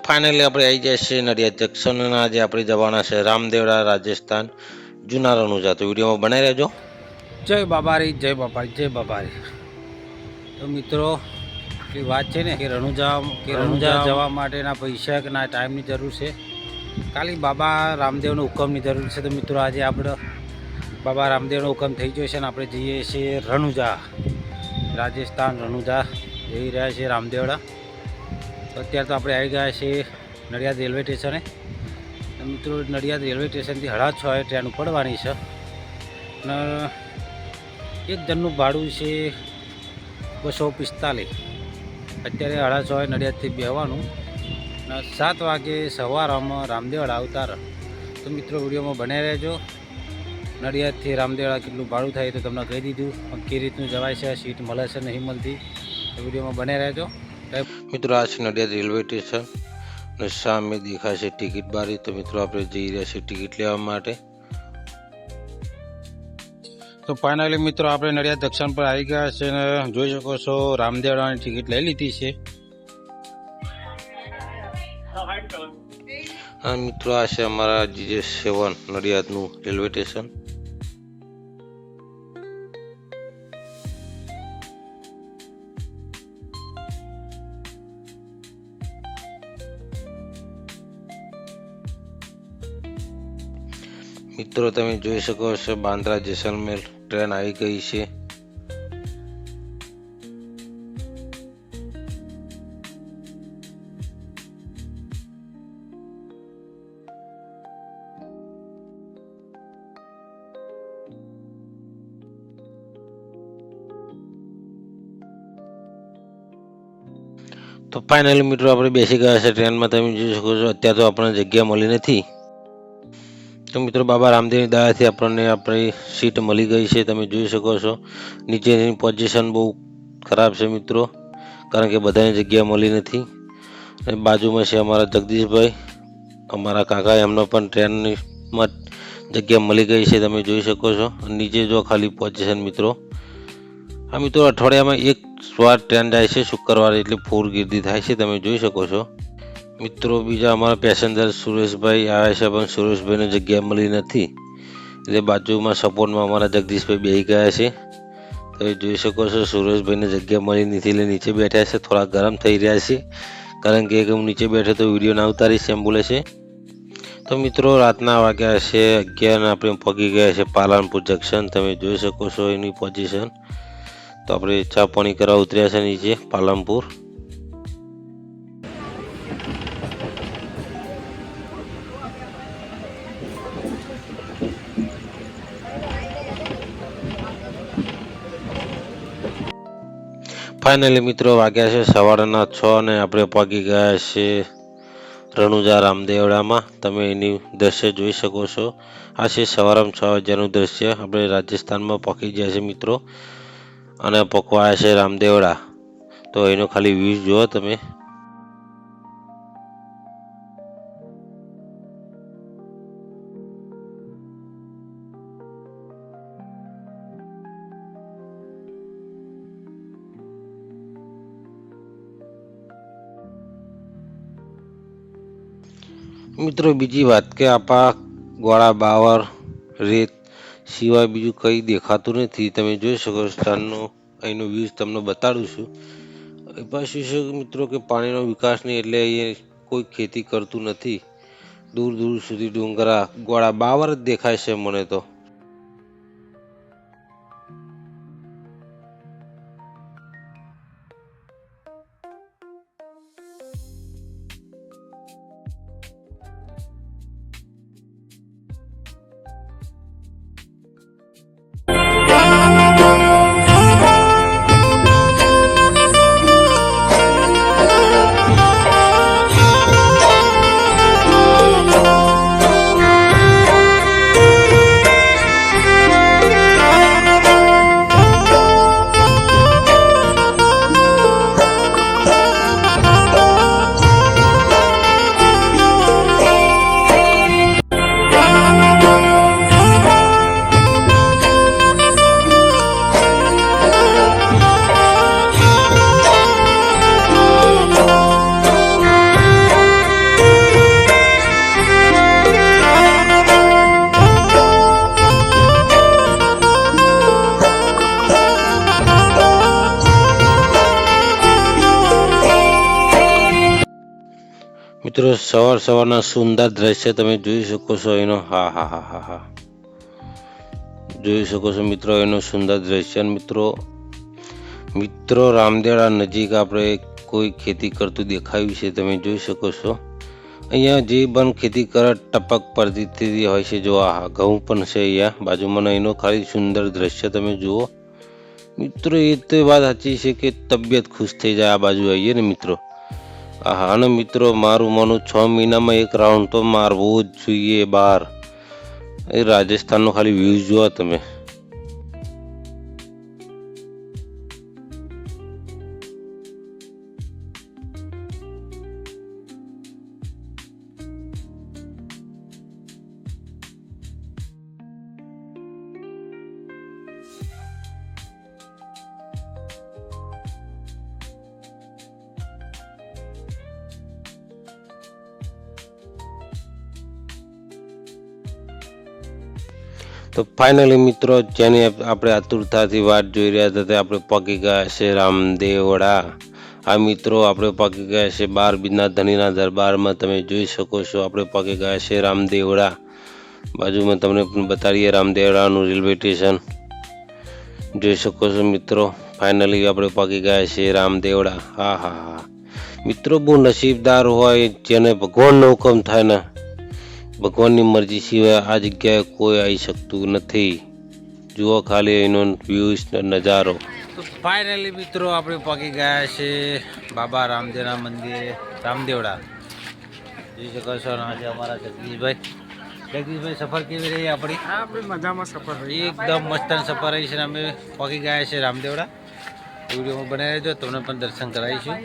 Finally આપણે આવી જાય છે નડિયાદ જંકશન અને આજે આપણે જવાના છે રામદેવડા રાજસ્થાન જૂના રણુજા। તો વિડીયોમાં બનાવી રહેજો। જય બાબારી જય બાબારી જય બાબારી। તો મિત્રો એ વાત છે ને કે રણુજા જવા માટેના પૈસા કે ના ટાઈમની જરૂર છે, ખાલી બાબા રામદેવનો હુકમની જરૂર છે। તો મિત્રો આજે આપણે બાબા રામદેવનો હુકમ થઈ ગયો છે ને આપણે જઈએ છીએ રણુજા રાજસ્થાન। રણુજા જઈ રહ્યા છીએ રામદેવડા। તો અત્યારે તો આપણે આવી ગયા છીએ નડિયાદ રેલવે સ્ટેશને। મિત્રો નડિયાદ રેલવે સ્ટેશનથી 6:30 ટ્રેન ઉપડવાની છે અને એક જણનું ભાડું છે 245। અત્યારે 6:30 નડિયાદથી બેસવાનું અને 7 વાગે સવારમાં રામદેવડા અવતાર। તો મિત્રો વિડીયોમાં બન્યા રહેજો। નડિયાદથી રામદેવડા કેટલું ભાડું થાય તો તમને કહી દીધું, પણ કઈ રીતનું જવાય છે, સીટ મળે છે નહીં મળતી, તો વિડીયોમાં બન્યા રહેજો। મિત્રો આ છે નડિયાદ રેલવે સ્ટેશન અને સામે દેખાય છે ટિકિટ બારી। તો મિત્રો આપણે જઈ રહ્યા છીએ ટિકિટ લેવા માટે। તો ફાઇનલી મિત્રો આપણે નડિયાદ જંકશન પર આવી ગયા છે અને જોઈ શકો છો રામદેવડાની ટિકિટ લઈ લીધી છે। હા મિત્રો આ છે અમારા GJ7 નડિયાદનું રેલવે સ્ટેશન। મિત્રો તમે જોઈ શકો છો બાંદ્રા જેસલમેર ટ્રેન આવી ગઈ છે। તો ફાઇનલી મિત્રો આપણે બેસી ગયા છે ટ્રેનમાં। તમે જોઈ શકો છો અત્યારે તો આપણને જગ્યા મળી નથી। તો મિત્રો બાબા રામદેવની દયાથી આપણને આપણી સીટ મળી ગઈ છે। તમે જોઈ શકો છો નીચેની પોઝિશન બહુ ખરાબ છે મિત્રો, કારણ કે બધાને જગ્યા મળી નથી। અને બાજુમાં છે અમારા જગદીશભાઈ, અમારા કાકા, એમનો પણ ટ્રેનમાં જગ્યા મળી ગઈ છે। તમે જોઈ શકો છો નીચે જો ખાલી પોઝિશન મિત્રો। આ મિત્રો અઠવાડિયામાં એક વાર ટ્રેન જાય છે શુક્રવારે, એટલે ફૂલ ગીર્દી થાય છે। તમે જોઈ શકો છો મિત્રો બીજા અમારા પેસેન્જર સુરેશભાઈ આવ્યા છે, પણ સુરેશભાઈને જગ્યા મળી નથી, એટલે બાજુમાં સપોર્ટમાં અમારા જગદીશભાઈ બેસી ગયા છે। તમે જોઈ શકો છો સુરેશભાઈને જગ્યા મળી નથી એટલે નીચે બેઠા છે, થોડા ગરમ થઈ રહ્યા છે, કારણ કે હું નીચે બેઠો તો વિડીયો ના ઉતારીશ એમ બોલે છે। તો મિત્રો રાતના વાગ્યા છે 11 અને આપણે પહોંચી ગયા છે પાલનપુર જંકશન। તમે જોઈ શકો છો એની પોઝિશન। તો આપણે ચા પાણી કરવા ઉતર્યા છે નીચે પાલનપુર। ફાઇનલી મિત્રો વાગ્યા છે 6:30 અને આપણે પહોંચી ગયા છે રણુજા રામદેવડામાં। તમે એની દ્રશ્ય જોઈ શકો છો। આ છે સવારમાં 6 વાગ્યાનું દ્રશ્ય। આપણે રાજસ્થાનમાં પહોંચી ગયા છે મિત્રો અને પકવાયા છે રામદેવડા। તો એનો ખાલી વ્યૂ જુઓ તમે। મિત્રો બીજી વાત કે આપા ગોળા બાવર રેત સિવાય બીજું કંઈ દેખાતું નથી। તમે જોઈ શકો છો ત્યારનો અહીંનો વ્યૂઝ તમને બતાડું છું। પાછું છે મિત્રો કે પાણીનો વિકાસ નહીં, એટલે અહીંયા કોઈ ખેતી કરતું નથી। દૂર દૂર સુધી ડુંગરા ગોળા બાવર જ દેખાય છે મને તો। મિત્રો સવારના સુંદર દ્રશ્ય તમે જોઈ શકો છો એનો. હા હા હા હા હા, જોઈ શકો છો મિત્રો એનું સુંદર દ્રશ્ય. મિત્રો રામદેવડા નજીક આપણે કોઈ ખેતી કરતું દેખાયું છે, તમે જોઈ શકો છો. અહીંયા જે પણ ખેતી કરે ટપક પદ્ધતિ હોય છે. જો આ ઘઉં પણ છે અહીંયા બાજુમાં, એનો ખાલી સુંદર દ્રશ્ય તમે જુઓ મિત્રો. એ તો વાત સાચી છે કે તબિયત ખુશ થઈ જાય આ બાજુ આવીએ ને મિત્રો. હા, અને મિત્રો મારું માનું 6 મહિનામાં એક રાઉન્ડ તો મારવો જ જોઈએ બહાર. એ રાજસ્થાનનો ખાલી વ્યૂઝ જુઓ તમે. તો ફાઇનલી મિત્રો, જેની આપણે આતુરતાથી વાટ જોઈ રહ્યા હતા તે આપણે પગી ગયા છે રામદેવડા. આ મિત્રો આપણે પગી ગયા છે 12 બીજના ધણીના દરબારમાં. તમે જોઈ શકો છો આપણે પગી ગયા છે રામદેવડા. બાજુમાં તમને બતાડીએ રામદેવડાનું રેલવે સ્ટેશન, જોઈ શકો છો મિત્રો. ફાઇનલી આપણે પગી ગયા છે રામદેવડા. હા હા હા મિત્રો, બહુ નસીબદાર હોય જેને ભગવાનનો હુકમ થાય ને, ભગવાનની મરજી સિવાય આ જગ્યાએ કોઈ આવી શકતું નથી. જુઓ ખાલી એનો વ્યૂઝ નજારો. તો ફાઇનલી મિત્રો આપણે પહોંચી ગયા છે બાબા રામદેવના મંદિરે રામદેવડા. જોઈ શકો છો. અને આજે અમારા જગદીશભાઈ સફર કેવી રહી આપણી? આપણી મજામાં સફર રહી, એકદમ મસ્ત સફર રહી છે. અમે પહોંચી ગયા છે રામદેવડા. વિડીયોમાં બનાવી રહેજો, તમને પણ દર્શન કરાવીશું.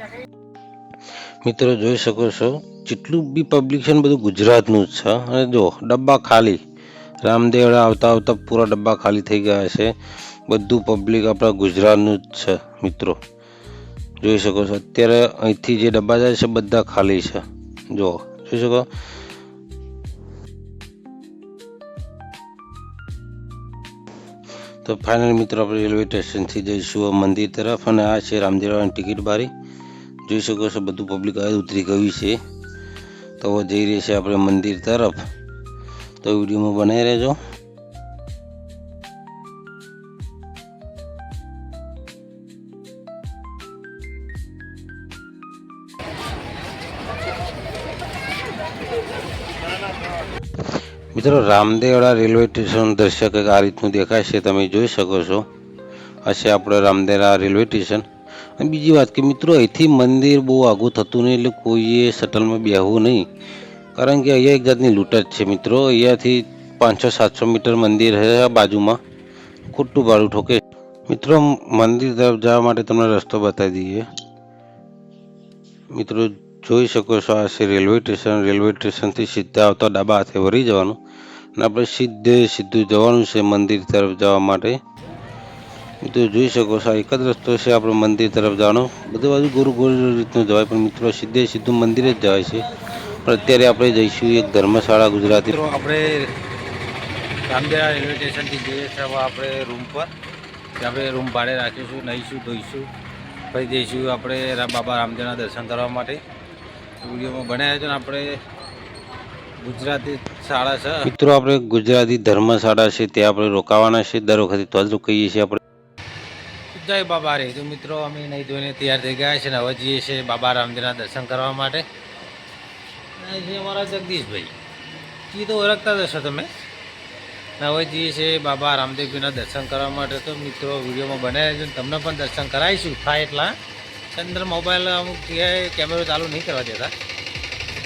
મિત્રો જોઈ શકો છો જેટલું બી પબ્લિક છે ને બધું ગુજરાતનું જ છે. અને જો ડબ્બા ખાલી, રામદેવડા આવતા આવતા પૂરા ડબ્બા ખાલી થઈ ગયા છે. બધું પબ્લિક આપણા ગુજરાતનું જ છે મિત્રો. જોઈ શકો છો અત્યારે અહીંથી જે ડબ્બા જાય છે બધા ખાલી છે. જો જોઈ શકો. તો ફાઇનલ મિત્રો આપણે રેલવે સ્ટેશનથી જઈશું મંદિર તરફ. અને આ છે રામદેવડાની ટિકિટ બારી. જોઈ શકો છો બધું પબ્લિક હવે ઉતરી ગયું છે. તો જઈ રહી છે આપણે મંદિર તરફ. તો વિડીયોમાં બનાવી રહેજો. મિત્રો રામદેવડા રેલવે સ્ટેશન દ્રશ્ય કંઈક આ રીતનું દેખાય છે, તમે જોઈ શકો છો. આ છે આપણે રામદેવડા રેલવે સ્ટેશન. અને બીજી વાત કે મિત્રો, અહીંથી મંદિર બહુ આઘું થતું નહીં, એટલે કોઈએ શટલમાં બેહવું નહીં. કારણ કે અહીંયા એક જાતની લૂંટ જ છે મિત્રો. અહીંયાથી 500-700 મીટર મંદિર છે બાજુમાં, ખોટું ભાડું ઠોકે. મિત્રો મંદિર તરફ જવા માટે તમને રસ્તો બતાવી દઈએ. મિત્રો જોઈ શકો છો આ છે રેલવે સ્ટેશન. રેલવે સ્ટેશનથી સીધા આવતા ડાબા હાથે વળી જવાનું અને આપણે સીધું જવાનું છે મંદિર તરફ જવા માટે. મિત્રો જોઈ શકો છો એક જ રસ્તો છે આપણે મંદિર તરફ જવાનો. બધું બાજુ ગોળ રીતનું જવાય, પણ મિત્રો સીધું મંદિર જ જવાય છે. પણ અત્યારે આપણે જઈશું એક ધર્મશાળા ગુજરાતી. મિત્રો આપણે રામદેવડા રેલવે સ્ટેશનથી જઈએ છીએ હવે આપણે રૂમ પર. ત્યાં આપણે રૂમ ભાડે રાખીશું, નહીશું, ધોઈશું, ફરી જઈશું આપણે બાબા રામદેવના દર્શન કરવા માટે. વિડીયોમાં બનાવ્યા છે ને આપણે ગુજરાતી શાળા છે મિત્રો, આપણે ગુજરાતી ધર્મશાળા છે ત્યાં આપણે રોકાવાના છે. દર વખતે તો જ રોકાઈએ છીએ આપણે. જય બાબા રે. તો મિત્રો અમે નહીં ધોઈને તૈયાર થઈ ગયા છે ને હવે જઈએ છીએ બાબા રામદેવના દર્શન કરવા માટે. અને છે અમારા જગદીશભાઈ, એ તો ઓળખતા જ હશો તમે. હવે જઈએ છીએ બાબા રામદેવજીના દર્શન કરવા માટે. તો મિત્રો વિડીયોમાં બનાવ્યા છે, તમને પણ દર્શન કરાવીશું થાય એટલા. અંદર મોબાઈલ અમુક જગ્યાએ કેમેરો ચાલુ નહીં કરવા દેતા.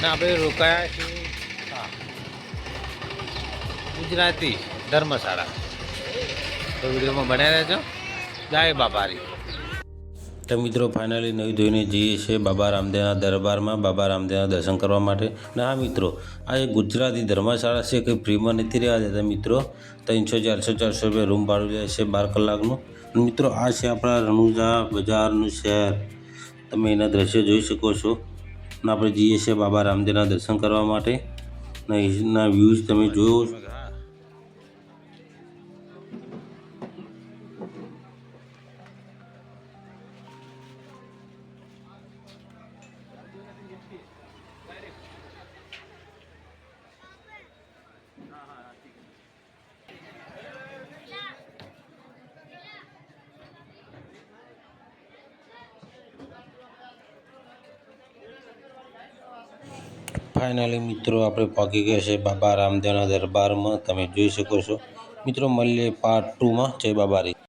ને આપણે રોકાયા છીએ ગુજરાતી ધર્મશાળા. તો વિડીયોમાં બનાવી રહેજો. જય બાબારી. તો મિત્રો ફાઇનલી નહીં ધોઈને જઈએ છીએ બાબા રામદેવના દરબારમાં બાબા રામદેવના દર્શન કરવા માટે. ને હા મિત્રો, આ એક ગુજરાતી ધર્મશાળા છે, કંઈ ફ્રીમાં નથી રહેવા દેતા મિત્રો. 300-400 રૂપિયા રૂમ ભાડું જાય છે 12 કલાકનું. અને મિત્રો આ છે આપણા રણુજા બજારનું શહેર. તમે એના દ્રશ્યો જોઈ શકો છો. અને આપણે જઈએ છીએ બાબા રામદેવના દર્શન કરવા માટે. ને એના વ્યૂઝ તમે જોયો. ફાઇનલી મિત્રો આપણે પહોંચી ગયા છે બાબા રામદેવના દરબારમાં. તમે જોઈ શકો છો મિત્રો. મળીએ પાર્ટ 2માં. જય બાબારી.